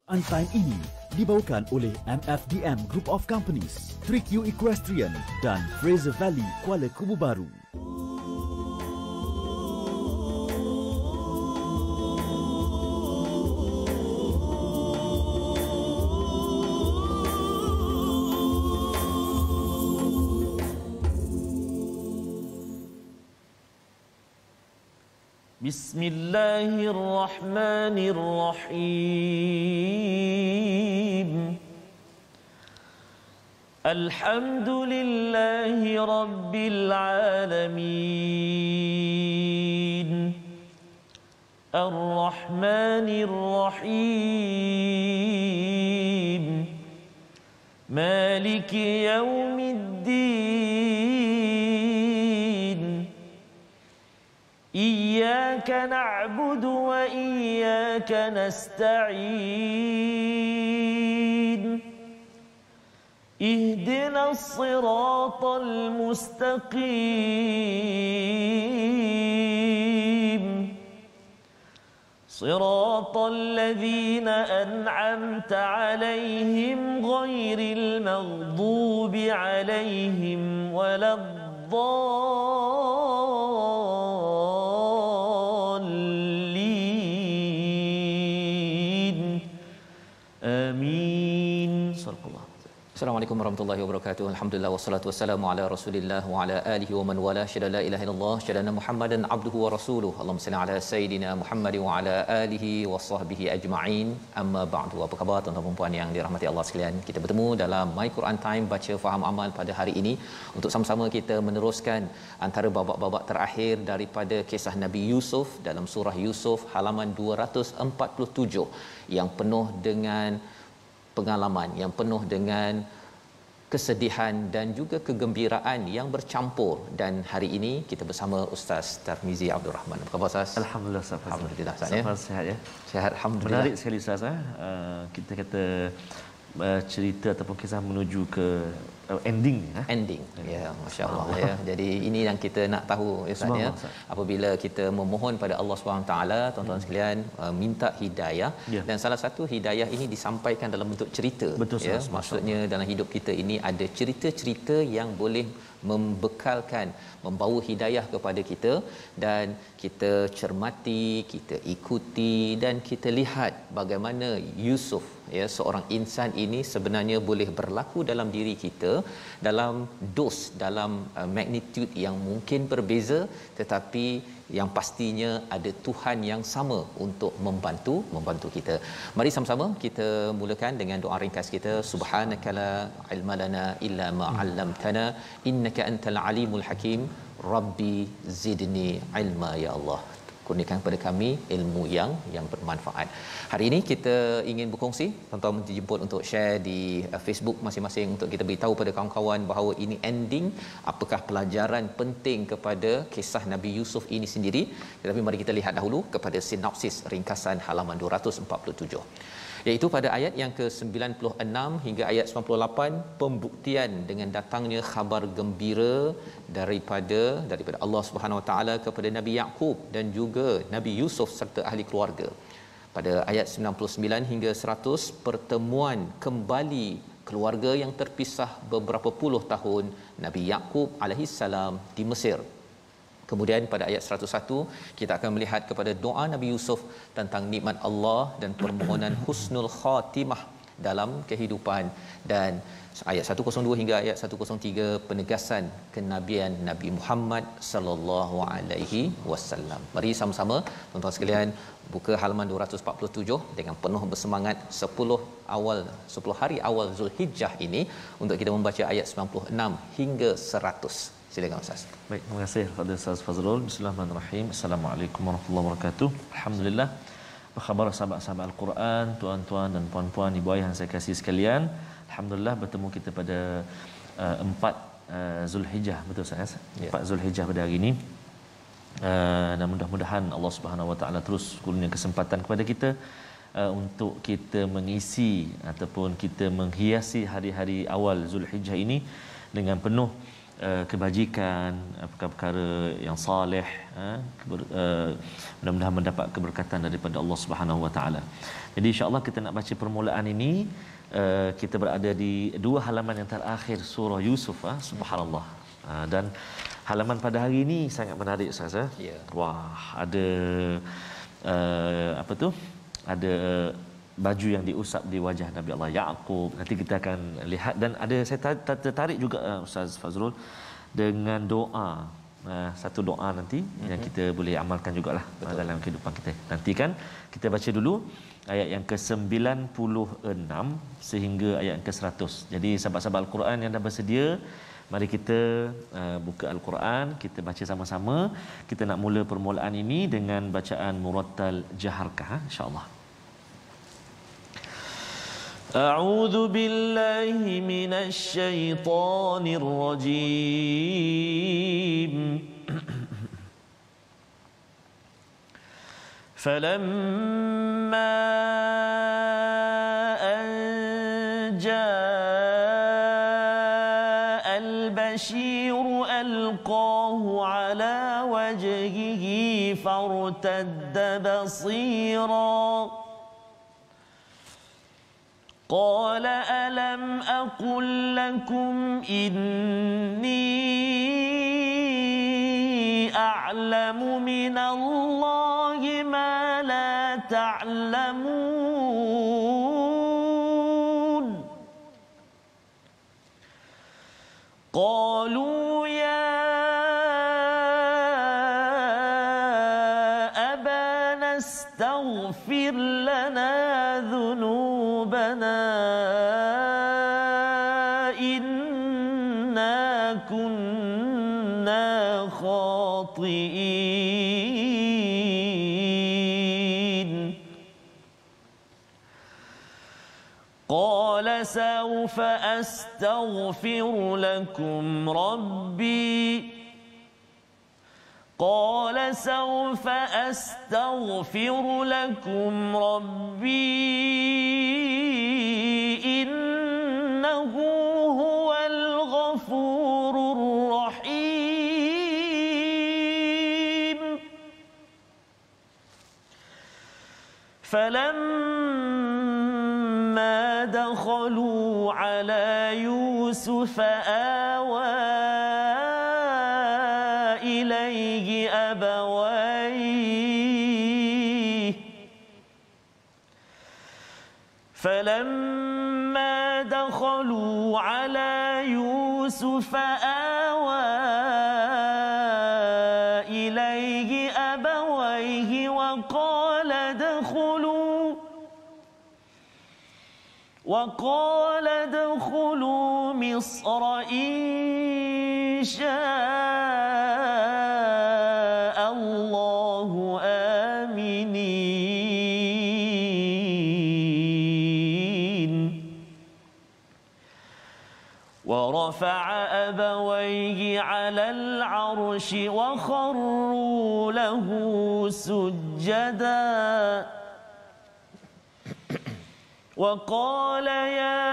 On Time ini dibawakan oleh MFDM Group of Companies, 3Q Equestrian dan Fraser Valley Kuala Kubu Baru. Bismillahirrahmanirrahim. Alhamdulillahi Rabbil Alamin. Ar-Rahmanir-Rahim. Maliki Yawmiddin. Iyyaka na'budu wa iyyaka nasta'in. Ihdinas siratal mustaqim. Siratal ladzina an'amta 'alaihim ghairil maghdubi 'alaihim waladdallin. Amin. Sallallahu. Assalamualaikum warahmatullahi wabarakatuh. Alhamdulillah wassalatu wassalamu ala Rasulillah wa ala alihi wa man wala. Syada la ilaha illallah, syada Muhammadan abduhu wa rasuluhu. Allahumma salli ala sayidina Muhammad wa ala alihi wa sahbihi ajma'in. Amma ba'du. Apa khabar tuan-tuan dan puan yang dirahmati Allah sekalian? Kita bertemu dalam My Quran Time baca faham amal pada hari ini untuk sama-sama kita meneruskan antara babak-babak terakhir daripada kisah Nabi Yusuf dalam surah Yusuf halaman 247 yang penuh dengan pengalaman, yang penuh dengan kesedihan dan juga kegembiraan yang bercampur. Dan hari ini kita bersama Ustaz Tarmizi Abdul Rahman. Apa khabar Ustaz? Alhamdulillah Ustaz. Alhamdulillah Ustaz ya. Sihat ya. Sihat alhamdulillah. Menarik sekali Ustaz. Kita kata cerita ataupun kisah menuju ke ending ending ya, masya-Allah ya. Jadi ini yang kita nak tahu Ustaz ya, apabila kita memohon pada Allah SWT, tuan-tuan sekalian, minta hidayah dan salah satu hidayah ini disampaikan dalam bentuk cerita. Betul, ya, maksudnya dalam hidup kita ini ada cerita-cerita yang boleh membekalkan, membawa hidayah kepada kita, dan kita cermati, kita ikuti dan kita lihat bagaimana Yusuf ya, seorang insan ini sebenarnya boleh berlaku dalam diri kita dalam dos, dalam magnitude yang mungkin berbeza, tetapi yang pastinya ada Tuhan yang sama untuk membantu kita. Mari sama-sama kita mulakan dengan doa ringkas kita. Subhanakala ilma lana illa ma 'allamtana innaka antal alimul hakim. Rabbi zidni ilma ya Allah. Kurniakan kepada kami ilmu yang bermanfaat. Hari ini kita ingin berkongsi, tuan-tuan dijemput untuk share di Facebook masing-masing untuk kita beritahu pada kawan-kawan bahawa ini ending, apakah pelajaran penting kepada kisah Nabi Yusuf ini sendiri. Tetapi mari kita lihat dahulu kepada sinopsis ringkasan halaman 247. Iaitu pada ayat yang ke-96 hingga ayat 98, pembuktian dengan datangnya khabar gembira daripada Allah Subhanahu Wa Taala kepada Nabi Yaqub dan juga Nabi Yusuf serta ahli keluarga. Pada ayat 99 hingga 100, pertemuan kembali keluarga yang terpisah beberapa puluh tahun Nabi Yaqub alaihissalam di Mesir. Kemudian pada ayat 101 kita akan melihat kepada doa Nabi Yusuf tentang nikmat Allah dan permohonan husnul khatimah dalam kehidupan, dan ayat 102 hingga ayat 103 penegasan kenabian Nabi Muhammad sallallahu alaihi wasallam. Mari sama-sama tuan-tuan sekalian buka halaman 247 dengan penuh bersemangat 10 hari awal Zulhijjah ini untuk kita membaca ayat 96 hingga 100. Silakan Ustaz. Baik, terima kasih kepada Ustaz Fazrul. Bismillahirrahmanirrahim. Assalamualaikum warahmatullahi wabarakatuh. Alhamdulillah. Apa khabar sahabat-sahabat Al-Quran, tuan-tuan dan puan-puan, ibu ayah yang saya kasihi sekalian. Alhamdulillah bertemu kita pada 4 Zulhijjah, betul Ustaz? 4 Zulhijjah pada hari ini. Dan mudah-mudahan Allah Subhanahu Wa Taala terus kurnia kesempatan kepada kita untuk kita mengisi ataupun kita menghiasi hari-hari awal Zulhijjah ini dengan penuh kebajikan, perkara-perkara yang soleh, mudah-mudahan mendapat keberkatan daripada Allah Subhanahu Wa Taala. Jadi insya-Allah kita nak baca permulaan ini, kita berada di 2 halaman yang terakhir surah Yusuf. Subhanallah. Dan halaman pada hari ini sangat menarik Ustaz. Ya. Wah, ada ada baju yang diusap di wajah Nabi Allah Yaqub. Nanti kita akan lihat, dan ada saya tertarik juga Ustaz Fazrul dengan doa. Satu doa nanti yang kita boleh amalkan jugalah dalam kehidupan kita. Nanti kan kita baca dulu ayat yang ke-96 sehingga ayat yang ke-100. Jadi sahabat-sahabat Al-Quran yang dah bersedia, mari kita buka Al-Quran, kita baca sama-sama. Kita nak mula permulaan ini dengan bacaan murattal jaharkah, insya-Allah. A'udzu billahi minasy syaithanir rajim. Falamma an jaa al-bashir alqahu ala wajhihi fartadda basira قال ألم أقل لكم إني أعلم من الله ما لا تعلمون قالوا يا أبانا استغفر لنا ذنوبنا إنا كنا خاطئين قال سوف أستغفر لكم ربي قال سوف أستغفر لكم ربي إنه هو الغفور الرحيم فلما دخلوا على يوسف آوى إليه أبويه فلما دخلوا على يوسف آوى إليه أبويه وقال ادخلوا مصر إن شاء الله آمنين ورفع أبويه على العرش وخروا له سجدا وقال يا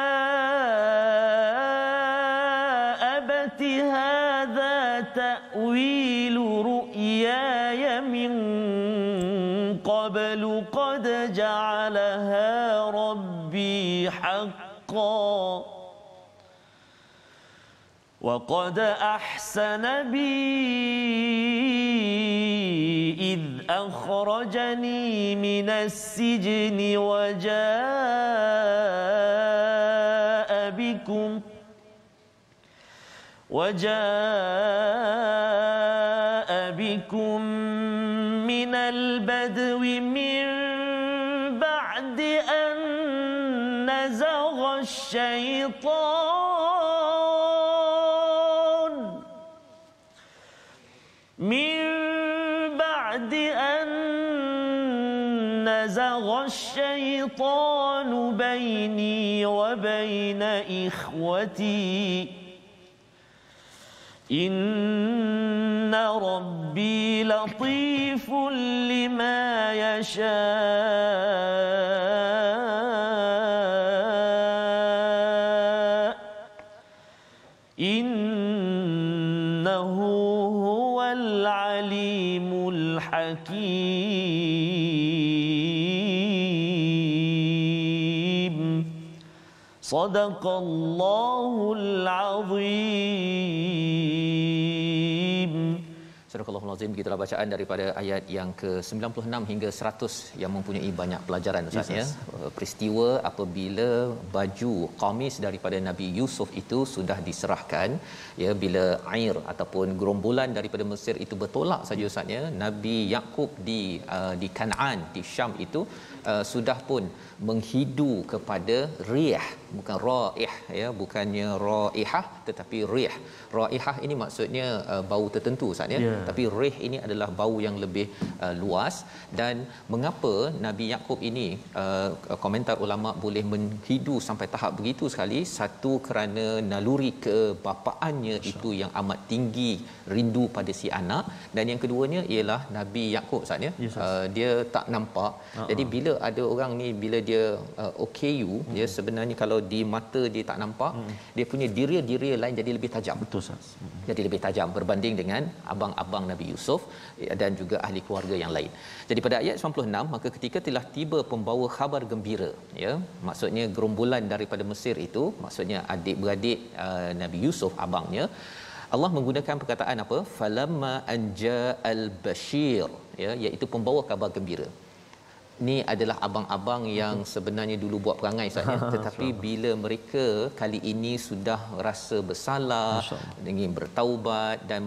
أبت هذا تأويل رؤياي من قبل قد جعلها ربي حقا وقد أحسن بي إذ أخرجني من السجن وجاء بكم من البدو من بعد أن نزغ الشيطان من بعد أن نزغ الشيطان بيني وبين إخوتي إن ربي لطيف لما يشاء إنه Sadaqallahul azim. Surah Al-Azim, begitulah bacaan daripada ayat yang ke-96 hingga 100 yang mempunyai banyak pelajaran Ustaz ya. Peristiwa apabila baju qamis daripada Nabi Yusuf itu sudah diserahkan ya, bila air ataupun gerombolan daripada Mesir itu bertolak saja Ustaz ya, Nabi Yaqub di Kanaan di Syam itu sudah pun menghidu kepada rih, bukan raih ya, bukannya raihah tetapi rih. Raihah ini maksudnya bau tertentu Ustaz ya, tapi rih ini adalah bau yang lebih luas. Dan mengapa Nabi Yaqub ini komentar ulama boleh menghidu sampai tahap begitu sekali? Satu, kerana naluri kebapaannya itu yang amat tinggi, rindu pada si anak. Dan yang keduanya ialah Nabi Yaqub Ustaz ya, dia tak nampak. Jadi bila ada orang ni, bila dia OKU dia sebenarnya kalau di mata dia tak nampak, dia punya diri lain jadi lebih tajam. Betul Ustaz. Jadi lebih tajam berbanding dengan abang-abang Nabi Yusuf dan juga ahli keluarga yang lain. Jadi pada ayat 96, maka ketika telah tiba pembawa khabar gembira ya, maksudnya gerombolan daripada Mesir itu, maksudnya adik-beradik Nabi Yusuf abangnya, Allah menggunakan perkataan apa? Falamma anja al-bashir ya, iaitu pembawa khabar gembira. Ni adalah abang-abang yang sebenarnya dulu buat perangai saja, tetapi bila mereka kali ini sudah rasa bersalah, ingin bertaubat dan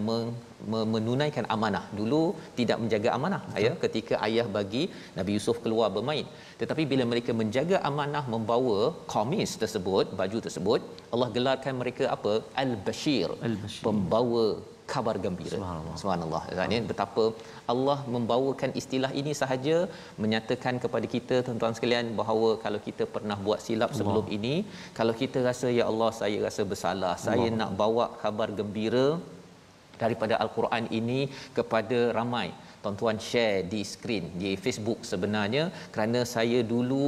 menunaikan amanah. Dulu tidak menjaga amanah ya, ketika ayah bagi Nabi Yusuf keluar bermain. Tetapi bila mereka menjaga amanah, membawa qamis tersebut, baju tersebut, Allah gelarkan mereka apa? Al-Bashir, pembawa kabar gembira. Subhanallah. Betapa Allah membawakan istilah ini sahaja menyatakan kepada kita tuan-tuan sekalian bahawa kalau kita pernah buat silap sebelum ini, kalau kita rasa ya Allah saya rasa bersalah, saya nak bawa kabar gembira daripada Al-Quran ini kepada ramai. Tuan-tuan share di skrin di Facebook sebenarnya kerana saya dulu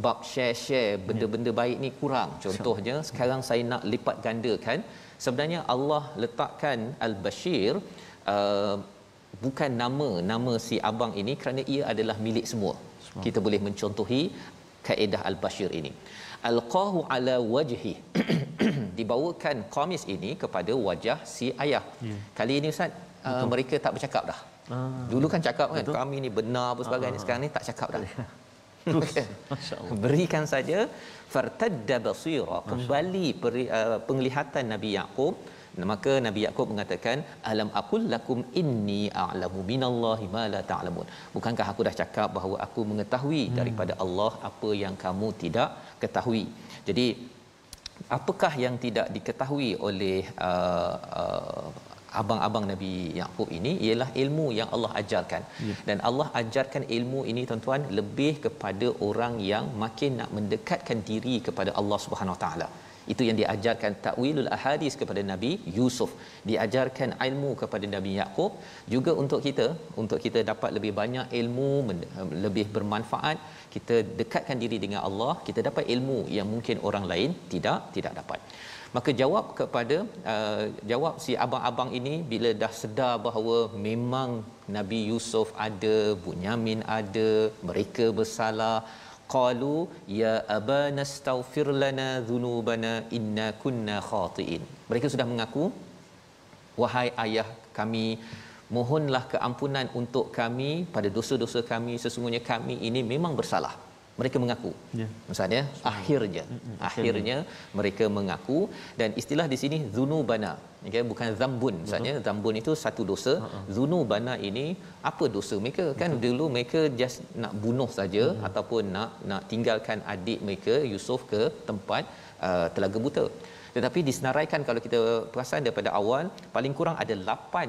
bab share benda-benda baik ni kurang. Contohnya sekarang saya nak lipat gandakan. Sebenarnya Allah letakkan Al-Bashir bukan nama si abang ini kerana ia adalah milik semua. Kita boleh mencontohi kaedah Al-Bashir ini. Alqahu ala wajhi. Dibawakan qamis ini kepada wajah si ayah. Kali ini Ustaz mereka tak bercakap dah. Dulu kan cakap kan, kami ni benar apa sebagainya. Sekarang ni tak cakap dah. Berikan saja fartadda basira, kembali penglihatan Nabi Yaqub. Maka Nabi Yaqub mengatakan alam aqul lakum inni a'lamu minallahi ma la ta'lamun. Bukankah aku dah cakap bahawa aku mengetahui daripada Allah apa yang kamu tidak ketahui. Jadi apakah yang tidak diketahui oleh abang-abang Nabi Yaqub ini ialah ilmu yang Allah ajarkan. Dan Allah ajarkan ilmu ini tuan-tuan lebih kepada orang yang makin nak mendekatkan diri kepada Allah Subhanahu Wa Taala. Itu yang diajarkan ta'wilul ahadis kepada Nabi Yusuf, diajarkan ilmu kepada Nabi Yaqub. Juga untuk kita dapat lebih banyak ilmu, lebih bermanfaat, kita dekatkan diri dengan Allah, kita dapat ilmu yang mungkin orang lain tidak dapat. Maka jawab si abang-abang ini bila dah sedar bahawa memang Nabi Yusuf ada, Bunyamin ada, mereka bersalah. Qalu ya abana astaghfir lana dhunubana inna kunna khati'in. Mereka sudah mengaku, wahai ayah kami, mohonlah keampunan untuk kami pada dosa-dosa kami, sesungguhnya kami ini memang bersalah. Mereka mengaku. Maksudnya akhirnya mereka mengaku. Dan istilah di sini dzunubana, okay, bukan zambun. Maksudnya zambun itu satu dosa. Dzunubana ini apa dosa mereka? Kan dulu mereka just nak bunuh saja ataupun nak tinggalkan adik mereka Yusuf ke tempat telaga buta. Tetapi disenaraikan kalau kita perasan daripada awal, paling kurang ada 8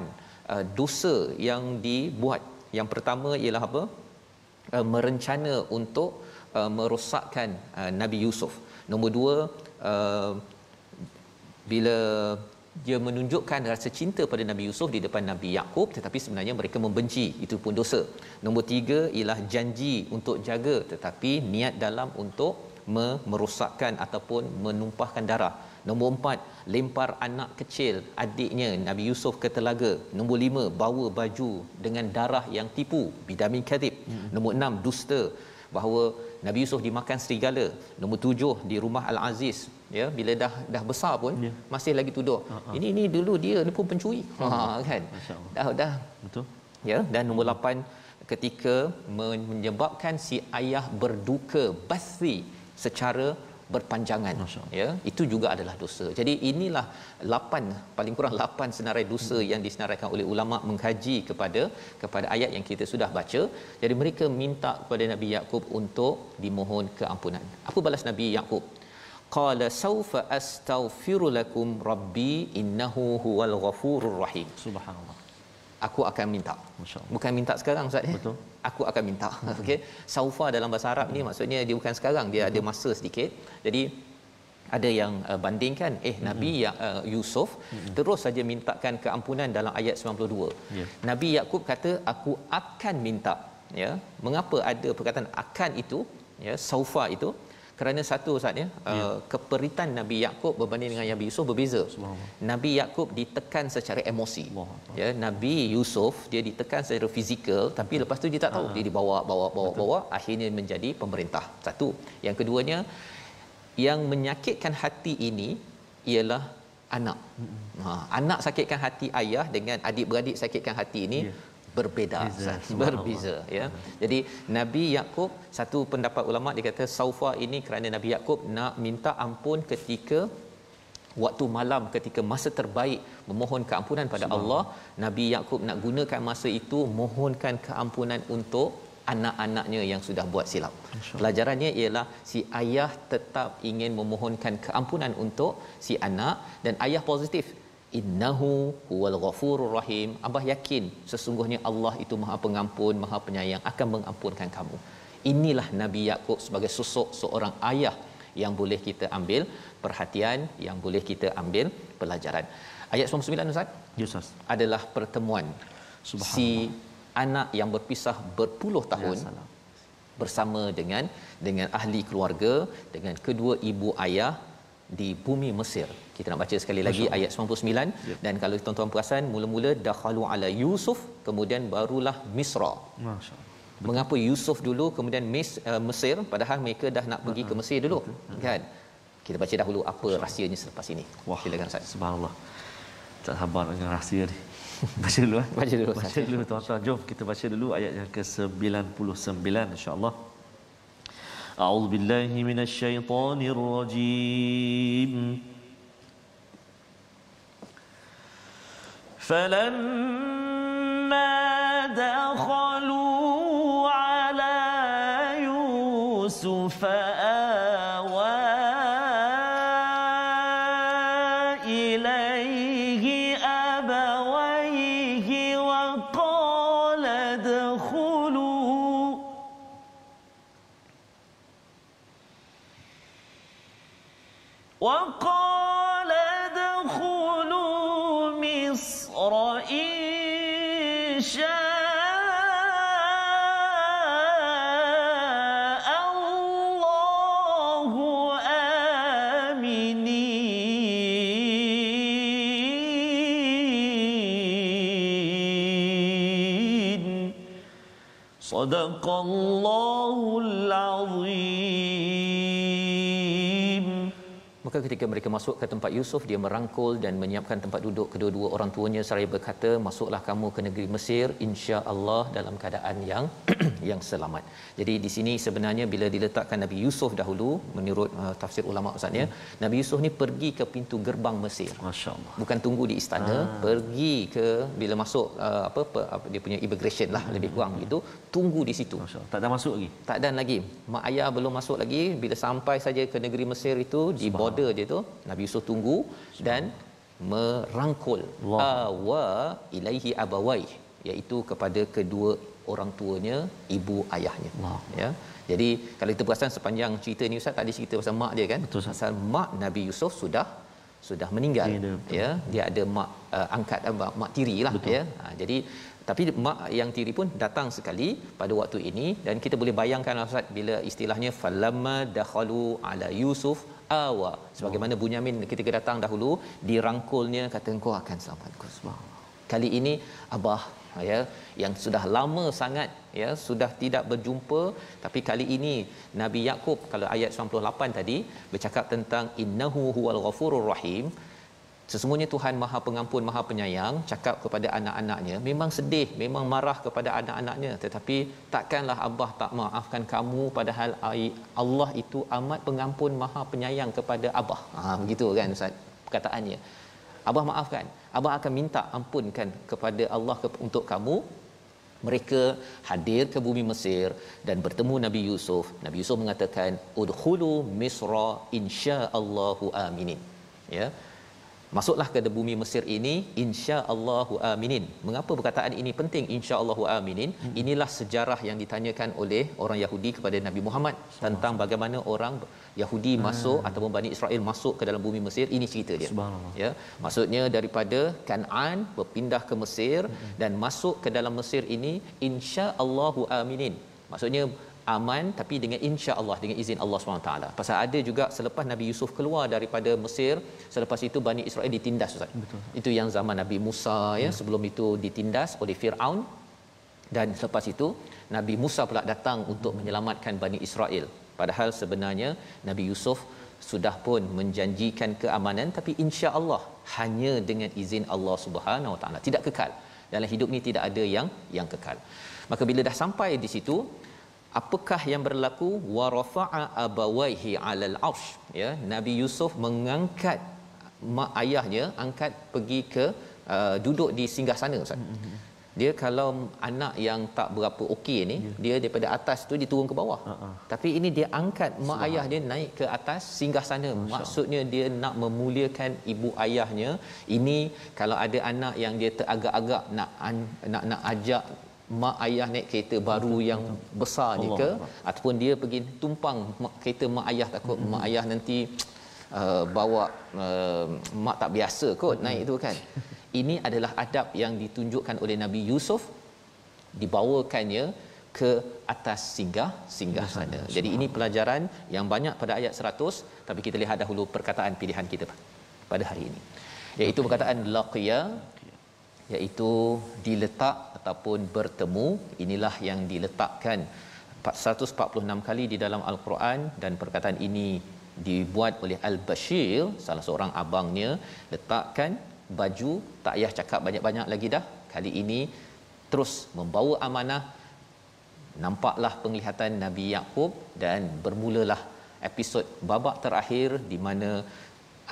dosa yang dibuat. Yang pertama ialah apa? Merencana untuk merosakkan Nabi Yusuf. Nombor 2, bila dia menunjukkan rasa cinta pada Nabi Yusuf di depan Nabi Yaqub, tetapi sebenarnya mereka membenci, itu pun dosa. Nombor 3 ialah janji untuk jaga, tetapi niat dalam untuk merosakkan ataupun menumpahkan darah. Nombor 4, lempar anak kecil adiknya Nabi Yusuf ke telaga. Nombor 5, bawa baju dengan darah yang tipu, bidamin kadhib. Nombor 6, dusta, bahawa Nabi Yusuf dimakan serigala. Nombor 7 di rumah Al-Aziz, ya, bila dah besar pun masih lagi tuduh ini dulu dia ni pun pencuri. Kan, dah betul, ya. Dan nombor 8 ketika menyebabkan si ayah berduka bathi secara berpanjangan, ya, itu juga adalah dosa. Jadi inilah 8, paling kurang 8 senarai dosa yang disenaraikan oleh ulama mengkaji kepada ayat yang kita sudah baca. Jadi mereka minta kepada Nabi Yaqub untuk dimohon keampunan. Apa balas Nabi Yaqub? Qala saufa astaghfiru lakum rabbi innahu huwal ghafurur rahim. Subhanallah. Aku akan minta. Masya-Allah. Bukan minta sekarang Ustaz, ya. Betul. Aku akan minta. Okey. Saufa dalam bahasa Arab ni maksudnya dia bukan sekarang, dia ada masa sedikit. Jadi ada yang bandingkan Nabi Yusuf terus saja mintakan keampunan dalam ayat 92. Nabi Yaqub kata aku akan minta, ya. Mengapa ada perkataan akan itu, ya, saufa itu? Kerana satu Ustaz, ya, keperitan Nabi Yaqub berbanding dengan Nabi Yusuf berbeza. Nabi Yaqub ditekan secara emosi. Ya, Nabi Yusuf dia ditekan secara fizikal, tapi lepas tu dia tak tahu, dia dibawa akhirnya menjadi pemerintah. Satu. Yang keduanya, yang menyakitkan hati ini ialah anak. Anak sakitkan hati ayah dengan adik-beradik sakitkan hati ini berbeza, ya. Jadi Nabi Yaqub, satu pendapat ulama dia kata saufa ini kerana Nabi Yaqub nak minta ampun ketika waktu malam, ketika masa terbaik memohon keampunan pada Allah. Nabi Yaqub nak gunakan masa itu mohonkan keampunan untuk anak-anaknya yang sudah buat silap. Pelajarannya ialah si ayah tetap ingin memohonkan keampunan untuk si anak, dan ayah positif, innahu huwal ghafurur rahim. Abah yakin sesungguhnya Allah itu Maha Pengampun, Maha Penyayang, akan mengampunkan kamu. Inilah Nabi Yaqub sebagai sosok seorang ayah yang boleh kita ambil perhatian, yang boleh kita ambil pelajaran. Ayat 99 Ustaz, Ustaz, adalah pertemuan si anak yang berpisah berpuluh tahun bersama dengan ahli keluarga, dengan kedua ibu ayah di bumi Mesir. Kita nak baca sekali lagi ayat 99. Dan kalau tuan-tuan perasan, mula-mula dakhalu ala Yusuf, kemudian barulah Misra. Masya-Allah. Mengapa Yusuf dulu kemudian Mesir, padahal mereka dah nak pergi ke Mesir dulu, kan? Kita baca dahulu apa rahsianya selepas ini. Silakan Ustaz. Subhanallah. Tak sabar dengan rahsia ni. Baca dulu. Baca dulu tuan-tuan. Jom kita baca dulu ayat yang ke-99 insya-Allah. A'udzu billahi minasyaitonir rajim. Falamma dakhalu ala Yusuf awa ilayhi abawayhi wa qala adkhulu وقال ادخلوا مصر إن شاء الله آمنين صدق الله العظيم. Maka ketika mereka masuk ke tempat Yusuf, dia merangkul dan menyiapkan tempat duduk kedua-dua orang tuanya seraya berkata, masuklah kamu ke negeri Mesir insya-Allah dalam keadaan yang selamat. Jadi di sini sebenarnya bila diletakkan Nabi Yusuf dahulu, menurut tafsir ulama Ustaz, ya, Nabi Yusuf ni pergi ke pintu gerbang Mesir. Masya-Allah. Bukan tunggu di istana, pergi ke bila masuk dia punya immigration lah, lebih kurang begitu, tunggu di situ. Masya-Allah. Tak ada masuk lagi. Tak ada lagi. Mak ayah belum masuk lagi. Bila sampai saja ke negeri Mesir itu, di border dia tu, Nabi Yusuf tunggu dan merangkul awa ilaihi abawai, iaitu kepada kedua orang tuanya, ibu ayahnya. Ya. Jadi kalau kita perasan sepanjang cerita ni Ustaz, tadi cerita pasal mak dia kan. Betul, pasal mak Nabi Yusuf sudah meninggal. Ya, dia ada mak angkat, mak tiri lah. Ya. Jadi tapi mak yang tiri pun datang sekali pada waktu ini, dan kita boleh bayangkan Ustaz bila istilahnya falamma dakhalu ala Yusuf awa, sebagaimana Bunyamin ketika datang dahulu dirangkulnya, kata engkau akan selamat. Kali ini abah ya, yang sudah lama sangat ya sudah tidak berjumpa, tapi kali ini Nabi Yakub, kalau ayat 98 tadi bercakap tentang innahu huwal ghafurur rahim, sesungguhnya Tuhan Maha Pengampun, Maha Penyayang, cakap kepada anak-anaknya, memang sedih, memang marah kepada anak-anaknya, tetapi takkanlah Abah tak maafkan kamu, padahal Allah itu amat pengampun, Maha Penyayang kepada Abah. Begitu kan Ustaz perkataannya. Abah maafkan, Abah akan minta ampunkan kepada Allah untuk kamu. Mereka hadir ke bumi Mesir dan bertemu Nabi Yusuf. Nabi Yusuf mengatakan udkhulu Misra insya-Allahu aminin. Ya. Masuklah ke bumi Mesir ini insya-Allahu aminin. Mengapa perkataan ini penting, insya-Allahu aminin? Inilah sejarah yang ditanyakan oleh orang Yahudi kepada Nabi Muhammad tentang bagaimana orang Yahudi masuk ataupun Bani Israel masuk ke dalam bumi Mesir. Ini cerita dia. Ya, maksudnya daripada Kan'an berpindah ke Mesir dan masuk ke dalam Mesir ini insya-Allahu aminin. Maksudnya aman, tapi dengan insya-Allah, dengan izin Allah SWT. Pasal ada juga selepas Nabi Yusuf keluar daripada Mesir, selepas itu Bani Israel ditindas Ustaz. Betul. Itu yang zaman Nabi Musa ya, sebelum itu ditindas oleh Firaun, dan selepas itu Nabi Musa pula datang untuk menyelamatkan Bani Israel. Padahal sebenarnya Nabi Yusuf sudah pun menjanjikan keamanan, tapi insya-Allah hanya dengan izin Allah Subhanahu Wa Taala, tidak kekal. Dalam hidup ni tidak ada yang kekal. Maka bila dah sampai di situ, apakah yang berlaku? Wa rafa'a abawaihi 'alal 'arsy, ya, Nabi Yusuf mengangkat mak ayahnya, angkat pergi ke duduk di singgasana Ustaz. Dia kalau anak yang tak berapa okey ni, dia daripada atas tu dia turun ke bawah. Tapi ini dia angkat mak ayah dia naik ke atas singgasana. Maksudnya dia nak memuliakan ibu ayahnya. Ini kalau ada anak yang dia teragak-agak nak ajak mak ayah naik kereta baru yang besar ni ke, ataupun dia pergi tumpang kereta mak ayah, takut mak ayah nanti bawa mak tak biasa kot naik tu kan. Ini adalah adab yang ditunjukkan oleh Nabi Yusuf, dibawakannya ke atas singgah sana. Jadi ini pelajaran yang banyak pada ayat 100, tapi kita lihat dahulu perkataan pilihan kita pada hari ini, iaitu perkataan laqiya, iaitu diletak ataupun bertemu. Inilah yang diletakkan 146 kali di dalam Al-Quran, dan perkataan ini dibuat oleh Al-Bashir, salah seorang abangnya. Letakkan baju, tak payah cakap banyak-banyak lagi dah. Kali ini terus membawa amanah. Nampaklah penglihatan Nabi Yakub, dan bermulalah episod babak terakhir di mana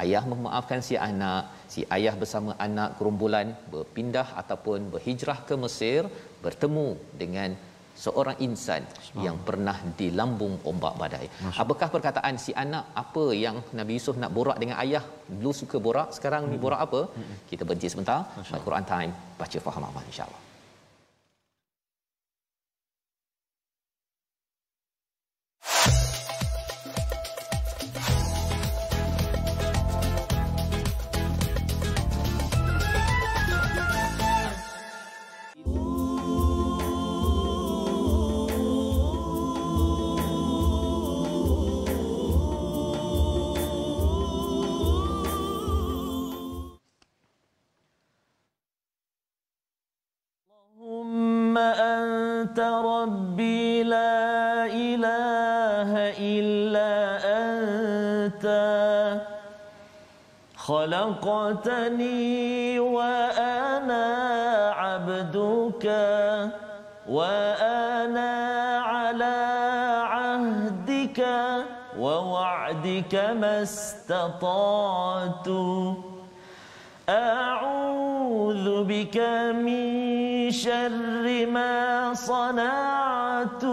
ayah memaafkan si anak, si ayah bersama anak gerombolan berpindah ataupun berhijrah ke Mesir, bertemu dengan seorang insan yang pernah di lambung ombak badai. Apakah perkataan si anak? Apa yang Nabi Yusuf nak borak dengan ayah? Dulu suka borak, sekarang ni borak apa? Kita berhenti sebentar. Al-Quran Time, baca faham amal insya-Allah. أنت ربي لا إله إلا أنت خلقتني وأنا عبدك وأنا على عهدك ووعدك ما استطعت أعوذ بك من شر ما صنعت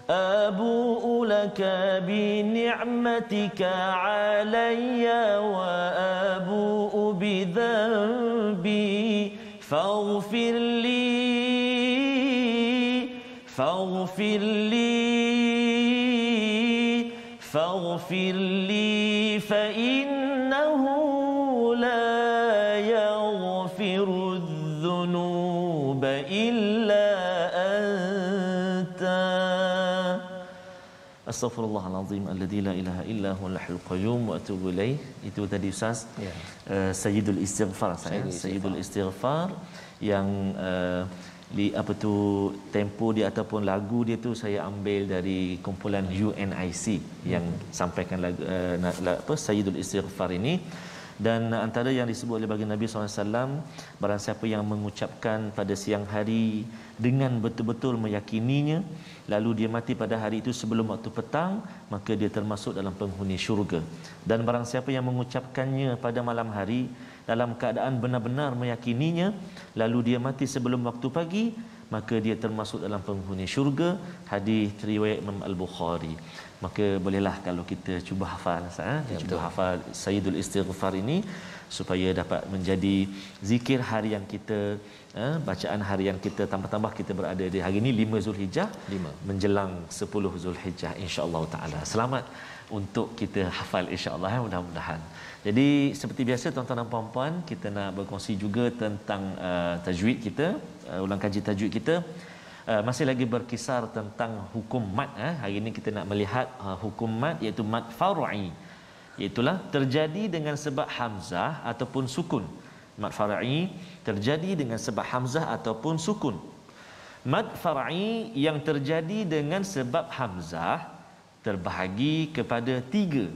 أبوء لك بنعمتك علي وأبوء بذنبي فاغفر لي فإنه لا يغفر الذنوب إلا أنت. Astaghfirullahalazim alladzi la ilaha illa huwal hayyul qayyum wa atubu ilaih. Itu tadi Ustaz. Ya. Sayyidul istighfar saya. Sayyidul istighfar yang apa tu tempo dia ataupun lagu dia tu saya ambil dari kumpulan UNIC yang sampaikan lagu apa Sayyidul Istighfar ini. Dan antara yang disebut oleh baginda Nabi SAW, barang siapa yang mengucapkan pada siang hari dengan betul-betul meyakininya, lalu dia mati pada hari itu sebelum waktu petang, maka dia termasuk dalam penghuni syurga. Dan barang siapa yang mengucapkannya pada malam hari dalam keadaan benar-benar meyakininya, lalu dia mati sebelum waktu pagi, maka dia termasuk dalam penghuni syurga. Hadis riwayat Imam Al-Bukhari. Maka bolehlah kalau kita cuba hafal, cuba hafal Sayyidul Istighfar ini supaya dapat menjadi zikir harian kita, bacaan harian kita, tambah-tambah kita berada di hari ini 5 Zulhijjah, menjelang 10 Zulhijjah, insya-Allah taala. Selamat untuk kita hafal insya-Allah, mudah-mudahan. Jadi seperti biasa tuan-tuan dan puan-puan, kita nak berkongsi juga tentang tajwid kita, ulang kaji tajwid kita. Masih lagi berkisar tentang hukum mad. Hari ini kita nak melihat hukum mad, iaitu mad far'i, iaitulah terjadi dengan sebab hamzah ataupun sukun. Mad far'i terjadi dengan sebab hamzah ataupun sukun. Mad far'i yang terjadi dengan sebab hamzah terbahagi kepada 3.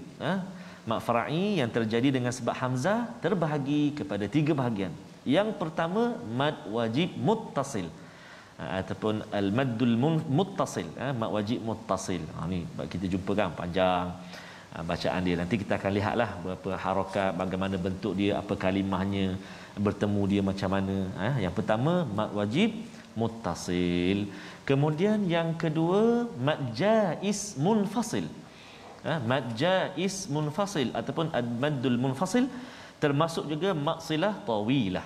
Mad far'i yang terjadi dengan sebab hamzah terbahagi kepada 3 bahagian. Yang pertama, mad wajib muttasil ataupun al-maddul muttasil, mad wajib muttasil. Ni kita jumpa kan panjang bacaan dia. Nanti kita akan lihatlah berapa harakat, bagaimana bentuk dia, apa kalimahnya, bertemu dia macam mana. Yang pertama mad wajib muttasil. Kemudian yang kedua mad jaiz munfasil. Mad jaiz munfasil ataupun al-maddul munfasil, termasuk juga mad silah tawilah.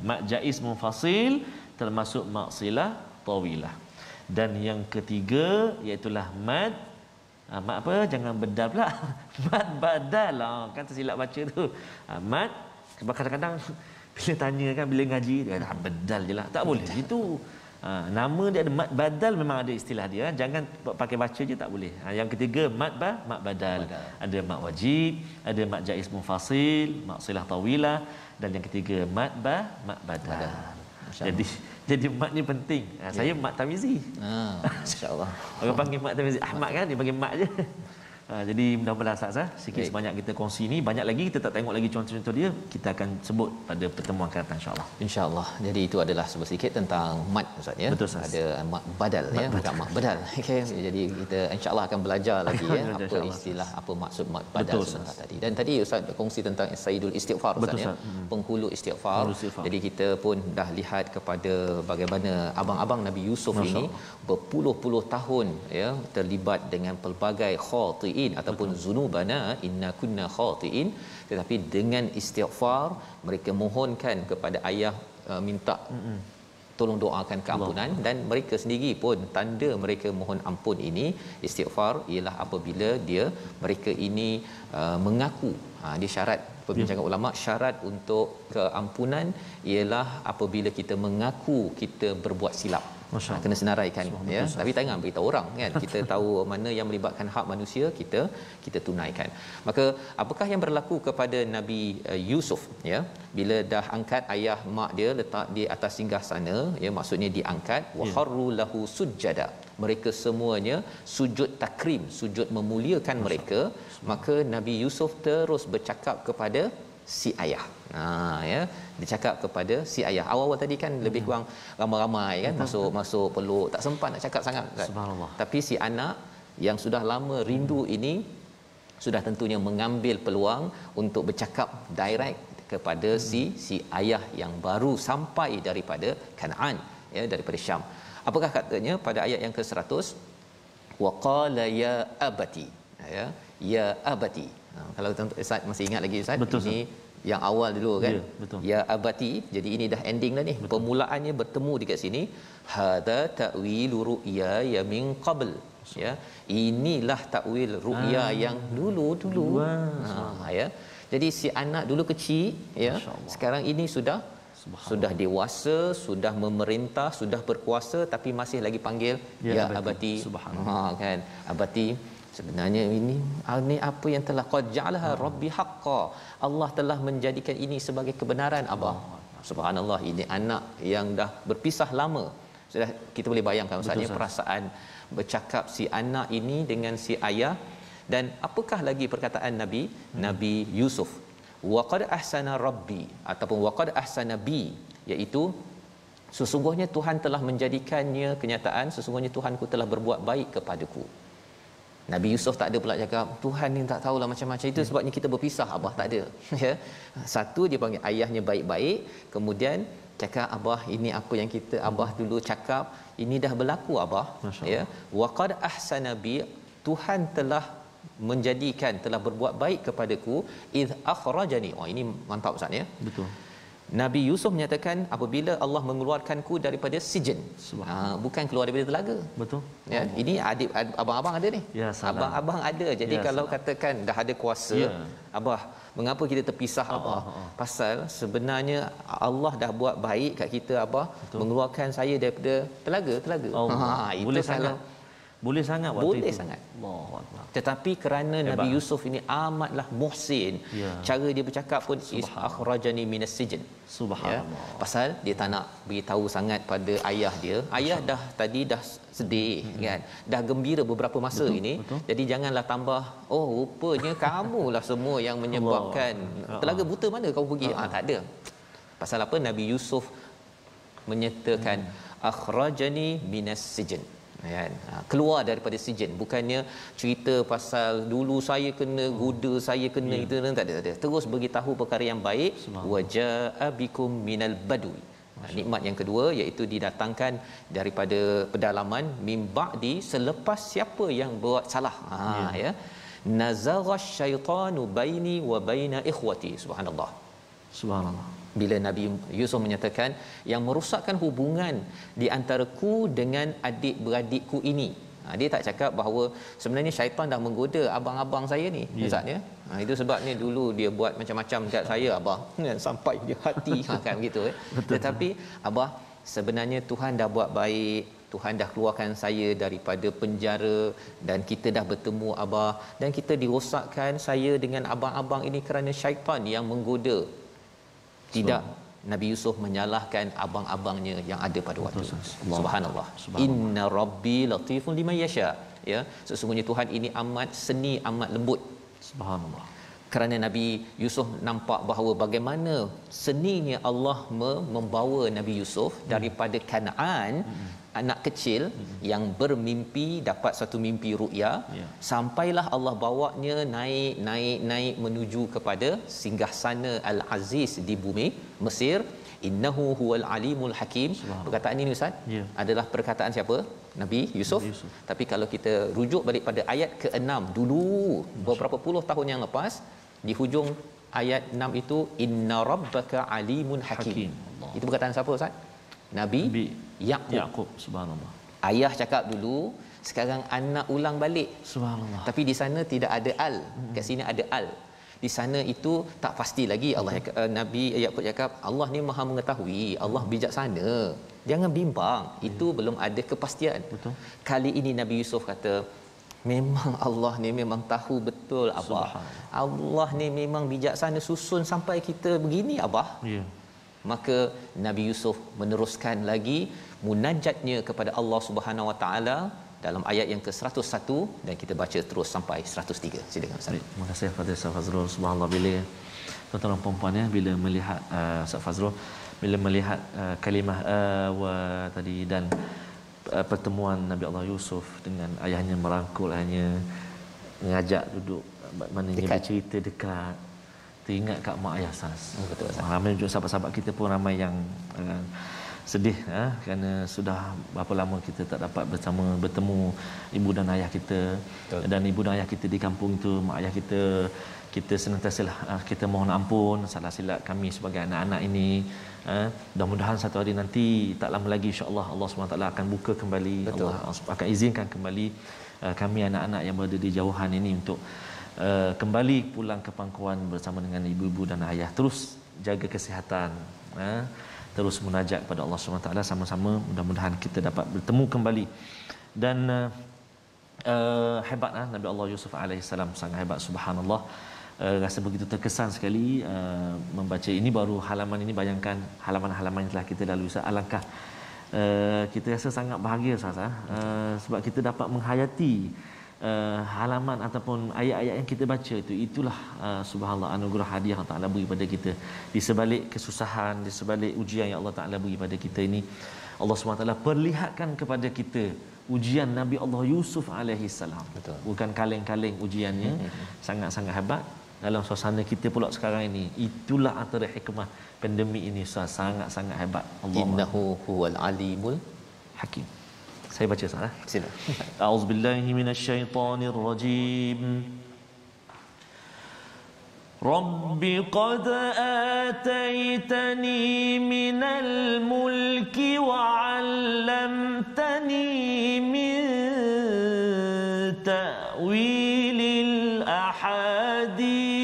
Mad jaiz munfasil termasuk mad silah tawilah. Dan yang ketiga iaitulah mad mad apa, jangan bedal pula. Mad badal kan tersilap baca tu. Mad kadang-kadang bila tanya kan, bila ngaji dia kata bedal je lah, tak boleh itu. Nama dia ada mad badal, memang ada istilah dia, jangan pakai baca je, tak boleh. Yang ketiga mad badal. Ada mad wajib, ada mad jaiz munfasil, mad silah tawilah, dan yang ketiga mad badal. Jadi mat ni penting. Saya mat tamizi. Masya-Allah. Orang panggil mat tamizi Ahmad kan, dia panggil mat je. Jadi mudah-mudahan Ustaz, sikit sebanyak kita kongsi ni, banyak lagi kita tak tengok lagi contoh-contoh dia, kita akan sebut pada pertemuan akan datang insya-Allah. Insya-Allah. Jadi itu adalah sedikit tentang mat Ustaz ya. Betul, Ustaz. Ada mat badal ya, bukan mat badal. Okey, jadi kita insya-Allah akan belajar lagi ya apa istilah, apa maksud mat badal sebentar tadi. Dan tadi Ustaz kongsi tentang Sayyidul Istighfar Ustaz ya. Penghulu istighfar. Jadi kita pun dah lihat kepada bagaimana abang-abang Nabi Yusuf ini berpuluh-puluh tahun ya terlibat dengan pelbagai khati ataupun zunubana inna kunna khatiin, tetapi dengan istighfar mereka mohonkan kepada ayah, minta tolong doakan keampunan. Dan mereka sendiri pun tanda mereka mohon ampun ini istighfar ialah apabila mereka ini mengaku. Dia syarat perbincangan ulama, syarat untuk keampunan ialah apabila kita mengaku kita berbuat silap. Kena senaraikan ya, tapi jangan beritahu orang kan. Kita tahu mana yang melibatkan hak manusia, kita tunaikan. Maka apakah yang berlaku kepada Nabi Yusuf ya, bila dah angkat ayah mak dia letak di atas singgasana ya, maksudnya diangkat, wa kharru lahu sujada, mereka semuanya sujud takrim, sujud memuliakan mereka. Maka Nabi Yusuf terus bercakap kepada si ayah. Ya, dia cakap kepada si ayah. Awal-awal tadi kan lebih kurang ramai-ramai kan, masuk peluk, tak sempat nak cakap sangat kan. Subhanallah. Tapi si anak yang sudah lama rindu ini sudah tentunya mengambil peluang untuk bercakap direct kepada si ayah yang baru sampai daripada Kanaan ya, daripada Syam. Apakah katanya pada ayat yang ke-100? Wa qala ya abati. Ya abati. Kalau Ustaz masih ingat lagi Ustaz, betul, ini yang awal dulu kan, ya abati. Jadi ini dah ending dah ni. Betul. Permulaannya bertemu dekat sini, hadza ta'wilu ru'ya ya min qabl ya, inilah takwil ru'ya yang dulu ya. Jadi si anak dulu kecil ya, sekarang ini sudah Sudah dewasa, sudah memerintah, sudah berkuasa, tapi masih lagi panggil ya abati. Kan, abati. Sebenarnya ini apa yang telah qad ja'alaha rabbi haqqan. Allah telah menjadikan ini sebagai kebenaran, abah. Subhanallah, ini anak yang dah berpisah lama. Sudah kita boleh bayangkan maksudnya perasaan bercakap si anak ini dengan si ayah. Dan apakah lagi perkataan Nabi Yusuf, waqad ahsana rabbi ataupun waqad ahsana bi, iaitu sesungguhnya Tuhan telah menjadikannya kenyataan, sesungguhnya Tuhanku telah berbuat baik kepadaku. Nabi Yusuf tak ada pula cakap Tuhan ni tak tahulah macam-macam, itu sebabnya kita berpisah, abah tak ada. Ya, satu dia panggil ayahnya baik-baik, kemudian cakap abah ini apa yang kita abah dulu cakap ini dah berlaku abah. Ya, waqad ahsana bi, Tuhan telah menjadikan, telah berbuat baik kepadaku, id akhrajani. Oh, ini mantap ustaz ya. Betul. Nabi Yusuf menyatakan apabila Allah mengeluarkanku daripada sijen, bukan keluar daripada telaga. Betul. Ya, ini adik abang-abang ada ni. Ya, abang-abang ada. Jadi kalau katakan dah ada kuasa, abah, mengapa kita terpisah abah? Pasal sebenarnya Allah dah buat baik kat kita abah. Betul. Mengeluarkan saya daripada telaga. Itu boleh sangat. Boleh sangat waktu boleh itu. Sangat. Allah. Tetapi kerana Hebat. Nabi Yusuf ini amatlah muhsin, cara dia bercakap pun is akhrajani minas sijn. Subhanallah. Ya? Pasal dia tak nak beritahu sangat pada ayah dia. Ayah dah tadi dah sedih kan. Dah gembira beberapa masa ini. Betul. Jadi janganlah tambah, oh rupanya kamulah semua yang menyebabkan telaga buta mana kau pergi. Tak ada. Pasal apa? Nabi Yusuf menyatakan akhrajani minas sijn. Kan, keluar daripada sijen. Bukannya cerita pasal dulu saya kena guda, saya kena itu, tak ada. Terus beritahu perkara yang baik. Waja'a bikum minal badui. Nikmat yang kedua iaitu didatangkan daripada pedalaman, mim ba'di, selepas siapa yang buat salah. Ya, nazagha syaitanu baini wa baina ikhwati. Subhanallah. Bila Nabi Yusuf menyatakan yang merosakkan hubungan di antaraku dengan adik-beradikku ini. Dia tak cakap bahawa sebenarnya syaitan dah menggoda abang-abang saya ni. Ustaz ya. Itu sebabnya dulu dia buat macam-macam dekat saya abah. Sampai dia hati kan begitu. Tetapi abah, sebenarnya Tuhan dah buat baik. Tuhan dah keluarkan saya daripada penjara dan kita dah bertemu abah, dan kita dirosakkan saya dengan abang-abang ini kerana syaitan yang menggoda. Tidak, Nabi Yusuf menyalahkan abang-abangnya yang ada pada waktu itu. Subhanallah. Inna rabbi latifun liman yasha. Ya, sesungguhnya Tuhan ini amat seni, amat lembut. Subhanallah. Kerana Nabi Yusuf nampak bahawa bagaimana seninya Allah membawa Nabi Yusuf daripada Kanaan, anak kecil yang bermimpi, dapat satu mimpi ru'ya, sampailah Allah bawanya naik menuju kepada singgahsana Al-Aziz di bumi Mesir. Innahu huwal alimul hakim. Perkataan ini Ustaz adalah perkataan siapa? Nabi Yusuf. Tapi kalau kita rujuk balik pada ayat ke-6 dulu, beberapa puluh tahun yang lepas, di hujung ayat 6 itu inna rabbaka alimun hakim. Itu perkataan siapa Ustaz? Nabi Yaqub. Subhanallah. Ayah cakap dulu, sekarang anak ulang balik. Subhanallah. Tapi di sana tidak ada al. Kat sini ada al. Di sana itu tak pasti lagi. Allah Nabi Yaqub cakap Allah ni Maha mengetahui, Allah bijaksana. Jangan bimbang. Itu belum ada kepastian. Betul. Kali ini Nabi Yusuf kata memang Allah ni memang tahu betul abah. Allah ni memang bijaksana, susun sampai kita begini abah. Maka Nabi Yusuf meneruskan lagi munajatnya kepada Allah Subhanahu Wa Taala dalam ayat yang ke-101, dan kita baca terus sampai 103. Silakan Ustaz. Terima kasih kepada Ustaz Fazrul. Subhanallah, bila tuan-tuan perempuan ya, bila melihat Ustaz Fazrul, bila melihat kalimah wa tadi dan pertemuan Nabi Allah Yusuf dengan ayahnya, merangkul ayahnya, mengajak duduk, maknanya bercerita dekat, teringat kat mak ayah Sas. Betul. Ramai juga sahabat-sahabat kita pun ramai yang sedih kerana sudah berapa lama kita tak dapat bertemu ibu dan ayah kita. Betul. Dan ibu dan ayah kita di kampung itu, mak ayah kita senantiasalah kita mohon ampun salah silap kami sebagai anak-anak ini. Mudah-mudahan satu hari nanti tak lama lagi insya-Allah Allah SWT akan buka kembali. Betul. Allah akan izinkan kembali kami anak-anak yang berada di jauhan ini untuk kembali pulang ke pangkuan bersama dengan ibu-ibu dan ayah. Terus jaga kesihatan, terus munajat kepada Allah SWT sama-sama. Mudah-mudahan kita dapat bertemu kembali. Dan hebat Nabi Allah Yusuf alaihissalam, sangat hebat, subhanallah. Rasa begitu terkesan sekali membaca ini. Baru halaman ini, bayangkan halaman-halaman yang telah kita lalui. Alangkah kita rasa sangat bahagia Ustaz, sebab kita dapat menghayati halaman ataupun ayat-ayat yang kita baca itu. Itulah subhanallah anugerah hadiah Allah Taala beri pada kita. Di sebalik kesusahan, di sebalik ujian yang Allah Taala beri pada kita ini, Allah SWT perlihatkan kepada kita ujian Nabi Allah Yusuf alaihissalam. Betul. Bukan kaleng-kaleng ujiannya. Sangat-sangat hebat dalam suasana kita pula sekarang ini. Itulah antara hikmah pandemik ini, sangat-sangat hebat. Allah Innahu huwal alimul hakim. Saya baca salah. Sila. A'udzubillahi minasyaitonirrajim. Rabbi qad ataitani minal mulki wa 'allamtani min ta'wilil ahadith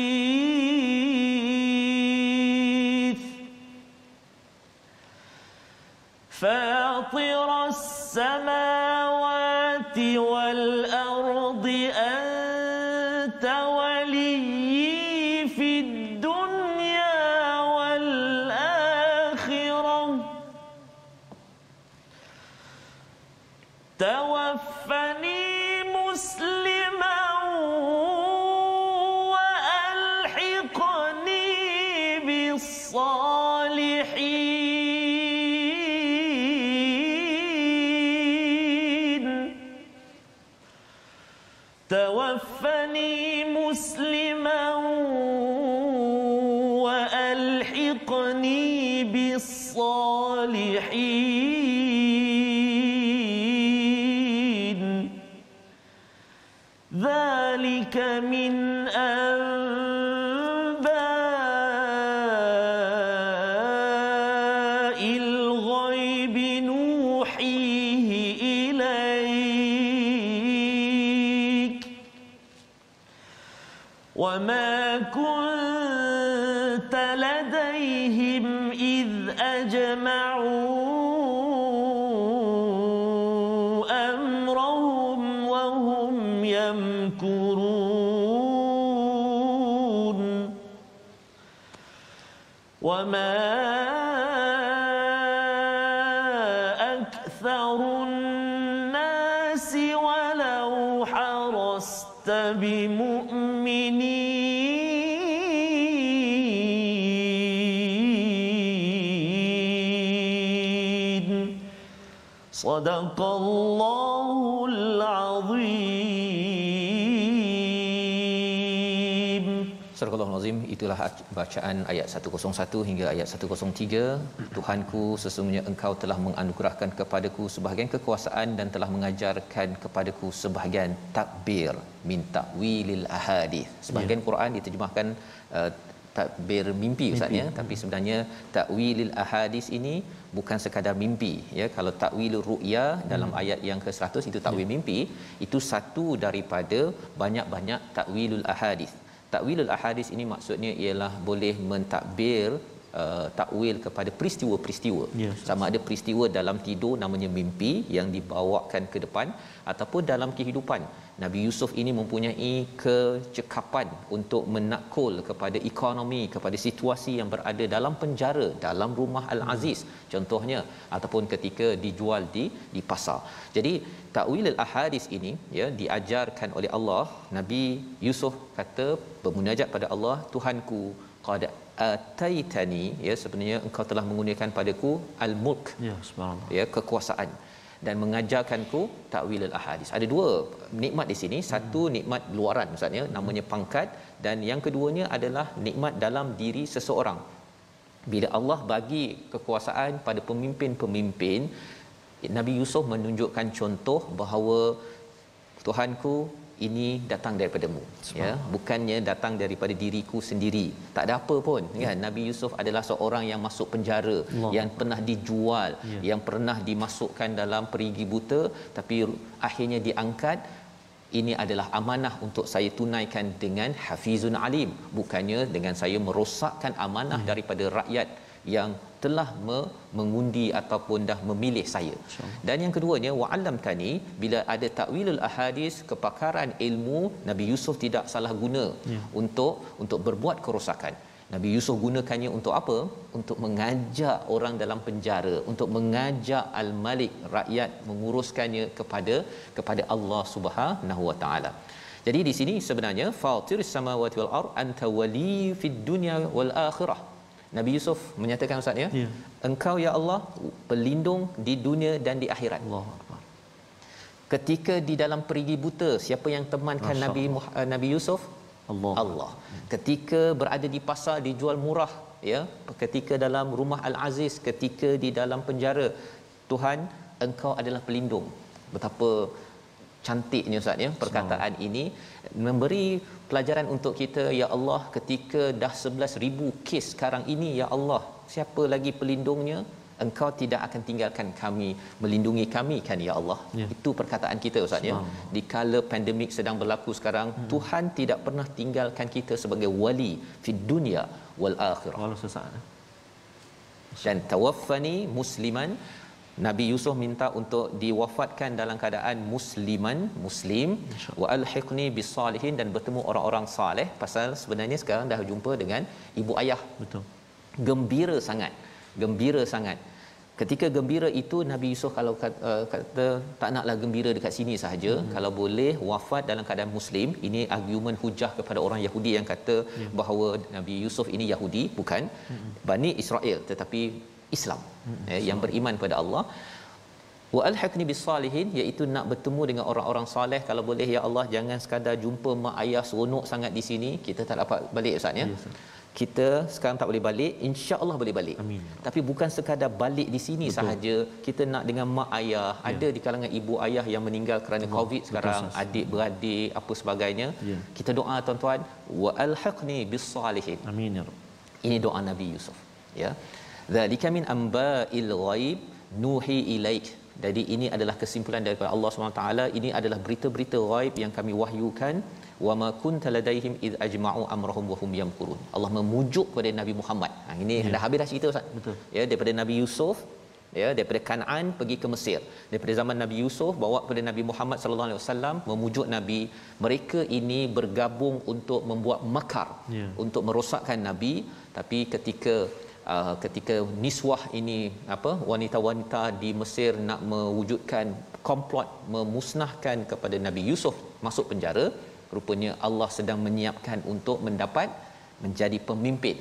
fatiras السماوات والأرض أنت ولي في الدنيا والآخرة توفني مسلما وألحقني بالصالحين توفني مسلما وألحقني بالصالحين ذلك من أنباء الغيب نوحيه إليك وما كنت لديهم إذ أجمعوا أمرهم وهم يمكرون وما أكثر الناس ولو حرصت بمؤمنين صدق الله العظيم. Surah Al-Azim. Itulah bacaan ayat 101 hingga ayat 103. Tuhanku, sesungguhnya Engkau telah menganugerahkan kepadaku sebahagian kekuasaan dan telah mengajarkan kepadaku sebahagian takbir min ta'wilil ahadith. Sebahagian Quran diterjemahkan takbir mimpi Ustaz ya, tapi sebenarnya ta'wilil ahadith ini bukan sekadar mimpi ya. Kalau ta'wilur ru'ya dalam ayat yang ke-100 itu takwil mimpi, itu satu daripada banyak-banyak ta'wilul ahadith. Ta'wilul ahadith ini maksudnya ialah boleh mentakbir takwil kepada peristiwa-peristiwa. Sama ada peristiwa dalam tidur namanya mimpi yang dibawakan ke depan, ataupun dalam kehidupan. Nabi Yusuf ini mempunyai kecekapan untuk menakul kepada ekonomi, kepada situasi yang berada dalam penjara, dalam rumah Al-Aziz contohnya, ataupun ketika dijual di pasar. Jadi ta'wil al-ahadith ini ya diajarkan oleh Allah. Nabi Yusuf kata bermunajat pada Allah, Tuhanku, qad ataitani, ya sebenarnya Engkau telah mengurniakan padaku al-mulk, Ya, subhanallah. ya kekuasaan, dan mengajarkanku ta'wil al-ahadith. Ada dua nikmat di sini. Satu nikmat luaran Ustaz ya, namanya pangkat, dan yang keduanya adalah nikmat dalam diri seseorang. Bila Allah bagi kekuasaan pada pemimpin-pemimpin, Nabi Yusuf menunjukkan contoh bahawa Tuhanku, ini datang daripadamu ya, bukannya datang daripada diriku sendiri. Tak ada apa pun kan. Nabi Yusuf adalah seorang yang masuk penjara, yang pernah dijual, yang pernah dimasukkan dalam perigi buta, tapi akhirnya diangkat. Ini adalah amanah untuk saya tunaikan dengan hafizun alim, bukannya dengan saya merosakkan amanah daripada rakyat yang telah mengundi ataupun dah memilih saya. Dan yang keduanya wa'allamtani, bila ada takwilul ahadis, kepakaran ilmu, Nabi Yusuf tidak salah guna untuk berbuat kerosakan. Nabi Yusuf gunakannya untuk apa? Untuk mengajak orang dalam penjara, untuk mengajak al-Malik, rakyat, menguruskannya kepada Allah Subhanahu wa taala. Jadi di sini sebenarnya fatiris samawati wal ard anta wali fid dunya wal akhirah. Nabi Yusuf menyatakan Ustaz ya, engkau ya Allah pelindung di dunia dan di akhirat. Allahuakbar. Ketika di dalam perigi buta, siapa yang temankan Nabi Yusuf? Allah. Ketika berada di pasar dijual murah, ya, ketika dalam rumah Al-Aziz, ketika di dalam penjara, Tuhan engkau adalah pelindung. Betapa cantiknya Ustaz ya perkataan ini, memberi pelajaran untuk kita. Ya Allah, ketika dah 11,000 kes sekarang ini, ya Allah, siapa lagi pelindungnya? Engkau tidak akan tinggalkan kami, melindungi kami kan ya Allah. Itu perkataan kita Ustaz ya. Di kala pandemik sedang berlaku sekarang, Tuhan tidak pernah tinggalkan kita sebagai wali fid dunya wal akhirah. Walau sesaat. Dan tawaffani musliman, Nabi Yusuf minta untuk diwafatkan dalam keadaan muslim, wa alhiqni bis salihin, dan bertemu orang-orang soleh. Pasal sebenarnya sekarang dah jumpa dengan ibu ayah. Betul. Gembira sangat. Ketika gembira itu, Nabi Yusuf kalau kata tak naklah gembira dekat sini sahaja, kalau boleh wafat dalam keadaan muslim. Ini argumen hujah kepada orang Yahudi yang kata bahawa Nabi Yusuf ini Yahudi, bukan Bani Israel tetapi Islam, yang beriman pada Allah. Wa alhaqni bis salihin, iaitu nak bertemu dengan orang-orang soleh. Kalau boleh ya Allah, jangan sekadar jumpa mak ayah seronok sangat di sini, kita tak dapat balik Ustaz ya. Kita sekarang tak boleh balik, insya-Allah boleh balik. Amin. Tapi bukan sekadar balik di sini sahaja, kita nak dengan mak ayah. Ada di kalangan ibu ayah yang meninggal kerana Covid sekarang, adik-beradik apa sebagainya. Kita doa tuan-tuan, wa alhaqni bis salihin. Amin ya Rabb. Ini doa Nabi Yusuf ya. Zalika min amba'il ghaib nuhi ilaik. Jadi ini adalah kesimpulan daripada Allah SWT. Ini adalah berita-berita ghaib yang kami wahyukan. Wa ma kunta ladaihim id ajma'u amrahum wa hum yamkurun. Allah memujuk kepada Nabi Muhammad. Ini dah habis dah cerita Ustaz. Betul. Ya, daripada Nabi Yusuf, ya, daripada Kanaan pergi ke Mesir. Daripada zaman Nabi Yusuf bawa kepada Nabi Muhammad sallallahu alaihi wasallam, memujuk Nabi. Mereka ini bergabung untuk membuat makar, untuk merosakkan Nabi. Tapi ketika niswah ini, wanita-wanita di Mesir nak mewujudkan komplot memusnahkan kepada Nabi Yusuf masuk penjara, rupanya Allah sedang menyiapkan untuk menjadi pemimpin.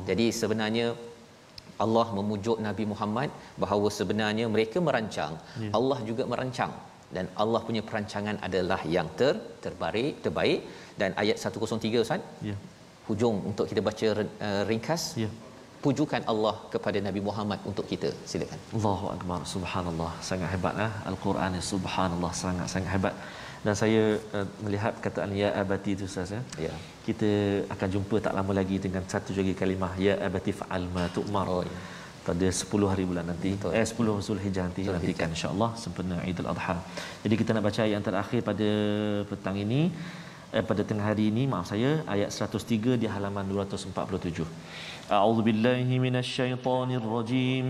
Jadi sebenarnya Allah memujuk Nabi Muhammad bahawa sebenarnya mereka merancang, Allah juga merancang, dan Allah punya perancangan adalah yang terbaik. Dan ayat 103 Ustaz, hujung untuk kita baca ringkas, pujukan Allah kepada Nabi Muhammad untuk kita. Silakan. Allahu akbar, subhanallah, sangat hebatlah Al-Quran, subhanallah, sangat hebat. Dan saya melihat kataan ya abati itu Ustaz ya. Kita akan jumpa tak lama lagi dengan satu lagi kalimah, ya abati fa'al ma tu'mar. Pada 10 hari bulan nanti, 10 Zulhijjah nantikan insya-Allah sempena Idul Adha. Jadi kita nak baca ayat yang terakhir pada petang ini, pada tengah hari ini, maaf saya, ayat 103 di halaman 247. A'udzubillahi minasyaitonir rajim.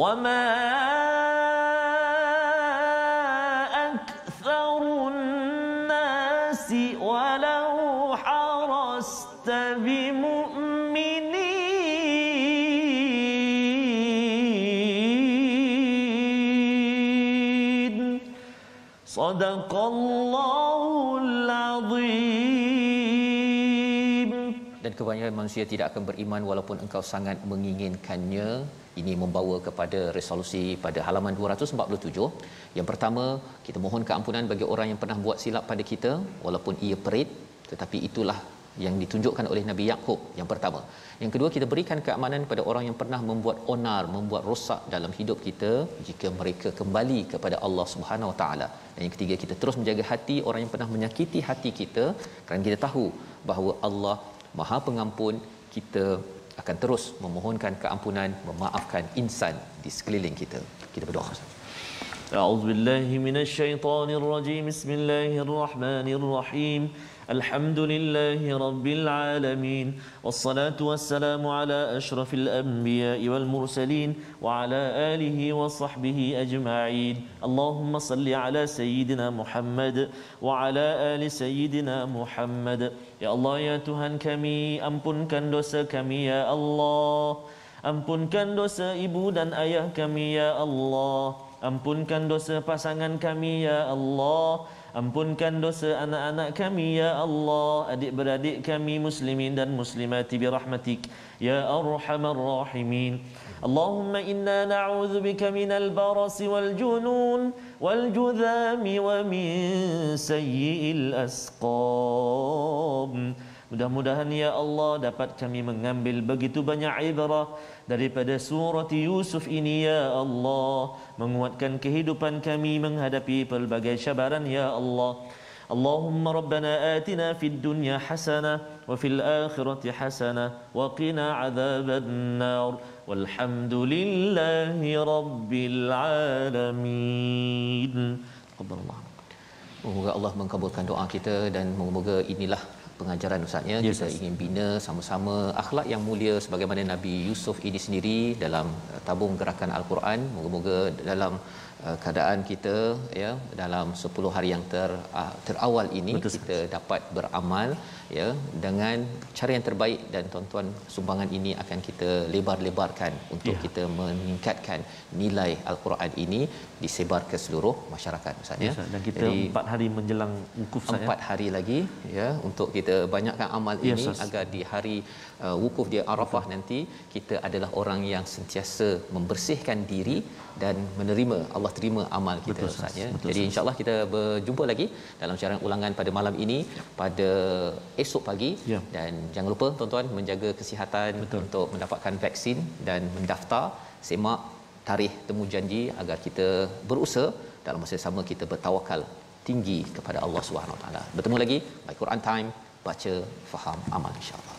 Wa ma aktsarun nasi walau harasta bimu'minin. Sadaqallahul azim. Dan kebanyakan manusia tidak akan beriman walaupun engkau sangat menginginkannya. Ini membawa kepada resolusi pada halaman 247. Yang pertama, kita mohon keampunan bagi orang yang pernah buat silap pada kita walaupun ia perit, tetapi itulah yang ditunjukkan oleh Nabi Yaqub yang pertama. Yang kedua, kita berikan keamanan pada orang yang pernah membuat onar, membuat rosak dalam hidup kita jika mereka kembali kepada Allah Subhanahu Wa Taala. Dan yang ketiga, kita terus menjaga hati orang yang pernah menyakiti hati kita, kerana kita tahu bahawa Allah Maha Pengampun. Kita akan terus memohonkan keampunan, memaafkan insan di sekeliling kita. Kita berdoa. أعوذ بالله من الشيطان الرجيم. بسم الله الرحمن الرحيم. الحمد لله رب العالمين والصلاة والسلام على أشرف الأنبياء والمرسلين وعلى آله وصحبه أجمعين. اللهم صل على سيدنا محمد وعلى آل سيدنا محمد. Ya Allah, ya Tuhan kami, ampunkan dosa kami ya Allah. Ampunkan dosa ibu dan ayah kami ya Allah. Ampunkan dosa pasangan kami ya Allah. Ampunkan dosa anak-anak kami ya Allah, adik-beradik kami muslimin dan muslimati birahmatik ya arhamar rahimin. Allahumma inna na'udzubika minal barasi wal junun wal judhami wa min sayyi'il asqam. Mudah-mudahan ya Allah dapat kami mengambil begitu banyak ibrah daripada surah Yusuf ini ya Allah, menguatkan kehidupan kami menghadapi pelbagai cabaran ya Allah. Allahumma rabbana atina fid dunya hasanah wa fil akhirati hasanah wa qina adzaban nar walhamdulillahi rabbil alamin. Taqabbalallah. Semoga Allah mengabulkan doa kita dan moga-moga inilah pengajaran Ustaznya. Yes, kita ingin bina sama-sama akhlak yang mulia sebagaimana Nabi Yusuf ini sendiri dalam tabung gerakan Al-Quran. Moga-moga dalam keadaan kita ya dalam 10 hari yang terawal ini kita dapat beramal ya dengan cara yang terbaik, dan tuan-tuan sumbangan ini akan kita lebar-lebarkan untuk kita meningkatkan nilai Al-Quran ini disebar ke seluruh masyarakat Ustaz ya. Dan kita 4 hari menjelang wukuf saya. 4 hari lagi ya untuk kita banyakkan amal ini agar di hari wukuf di Arafah nanti kita adalah orang yang sentiasa membersihkan diri dan menerima, Allah terima amal kita Ustaz ya. Jadi insya-Allah kita berjumpa lagi dalam siaran ulangan pada malam ini pada esok pagi dan jangan lupa tuan-tuan menjaga kesihatan untuk mendapatkan vaksin dan mendaftar. Semak tarikh temu janji agar kita berusaha dalam masa yang sama kita bertawakal tinggi kepada Allah Subhanahu Wa Taala. Bertemu lagi by Quran Time, baca, faham, amal insya-Allah.